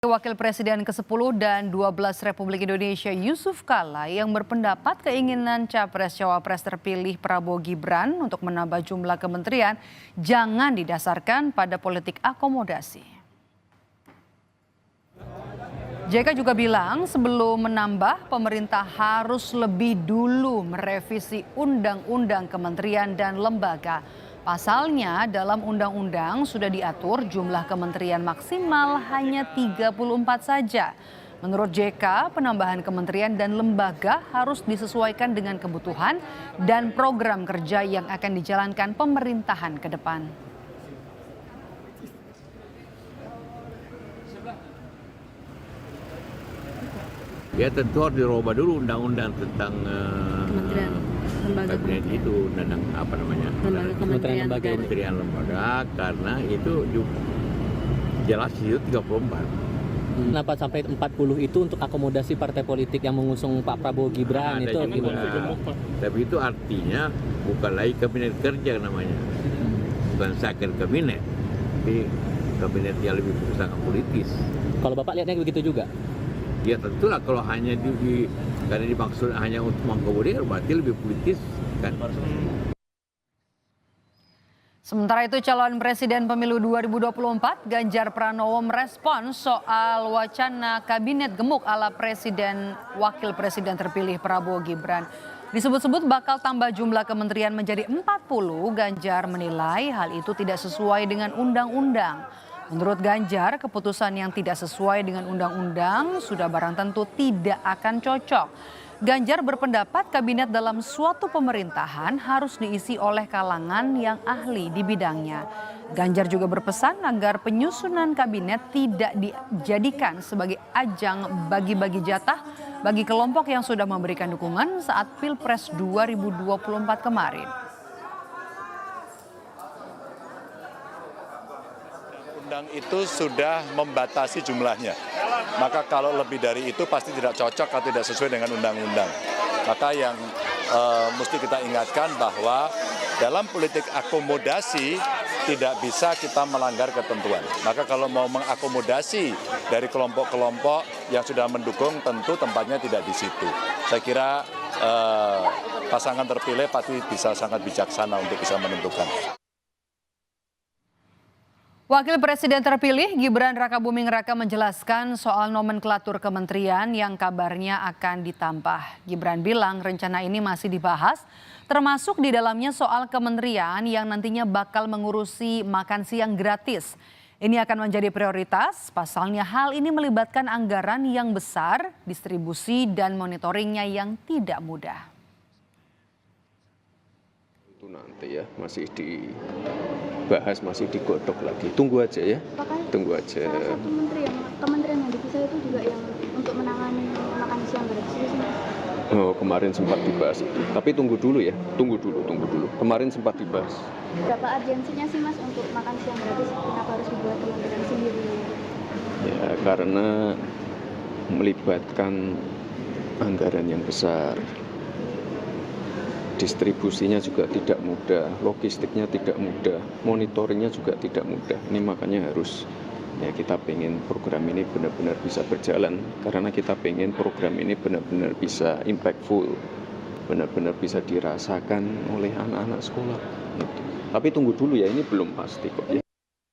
Wakil Presiden ke-10 dan 12 Republik Indonesia Yusuf Kala yang berpendapat keinginan Capres-Cawapres terpilih Prabowo Gibran untuk menambah jumlah kementerian jangan didasarkan pada politik akomodasi. JK juga bilang sebelum menambah, pemerintah harus lebih dulu merevisi undang-undang kementerian dan lembaga. Pasalnya dalam undang-undang sudah diatur jumlah kementerian maksimal hanya 34 saja. Menurut JK, penambahan kementerian dan lembaga harus disesuaikan dengan kebutuhan dan program kerja yang akan dijalankan pemerintahan ke depan. Ya tentu harus dirubah dulu undang-undang tentang kabinet itu dan kementerian lembaga karena itu jelas itu 34. Kenapa sampai 40 itu untuk akomodasi partai politik yang mengusung Pak Prabowo Gibran itu gimana? Tapi itu artinya bukan lagi kabinet kerja namanya, bukan second kabinet, tapi kabinet yang lebih sangat politis. Kalau Bapak lihatnya begitu juga? Ya tentulah kalau hanya karena dimaksud hanya untuk mengakomodir berarti lebih politis kan. Sementara itu calon presiden pemilu 2024 Ganjar Pranowo merespons soal wacana kabinet gemuk ala presiden wakil presiden terpilih Prabowo Gibran. Disebut-sebut bakal tambah jumlah kementerian menjadi 40, Ganjar menilai hal itu tidak sesuai dengan undang-undang. Menurut Ganjar, keputusan yang tidak sesuai dengan undang-undang sudah barang tentu tidak akan cocok. Ganjar berpendapat kabinet dalam suatu pemerintahan harus diisi oleh kalangan yang ahli di bidangnya. Ganjar juga berpesan agar penyusunan kabinet tidak dijadikan sebagai ajang bagi-bagi jatah bagi kelompok yang sudah memberikan dukungan saat Pilpres 2024 kemarin. Undang itu sudah membatasi jumlahnya. Maka kalau lebih dari itu pasti tidak cocok atau tidak sesuai dengan undang-undang. Maka yang mesti kita ingatkan bahwa dalam politik akomodasi tidak bisa kita melanggar ketentuan. Maka kalau mau mengakomodasi dari kelompok-kelompok yang sudah mendukung tentu tempatnya tidak di situ. Saya kira pasangan terpilih pasti bisa sangat bijaksana untuk bisa menentukan. Wakil Presiden terpilih Gibran Rakabuming Raka menjelaskan soal nomenklatur kementerian yang kabarnya akan ditambah. Gibran bilang rencana ini masih dibahas, termasuk di dalamnya soal kementerian yang nantinya bakal mengurusi makan siang gratis. Ini akan menjadi prioritas, pasalnya hal ini melibatkan anggaran yang besar, distribusi dan monitoringnya yang tidak mudah. Itu nanti ya masih dibahas, masih digodok lagi. Tunggu aja ya. Tunggu aja. Salah satu kementerian yang dipisah itu juga yang untuk menangani makan siang gratis. Oh, kemarin sempat dibahas itu. Tapi tunggu dulu ya. Tunggu dulu. Kemarin sempat dibahas. Berapa urgensinya sih Mas untuk makan siang gratis? Kenapa harus dibuat kementerian sendiri? Ya, karena melibatkan anggaran yang besar. Distribusinya juga tidak mudah, logistiknya tidak mudah, monitoringnya juga tidak mudah. Ini makanya harus ya kita pengen program ini benar-benar bisa berjalan karena kita pengen program ini benar-benar bisa impactful, benar-benar bisa dirasakan oleh anak-anak sekolah. Gitu. Tapi tunggu dulu ya, ini belum pasti kok ya.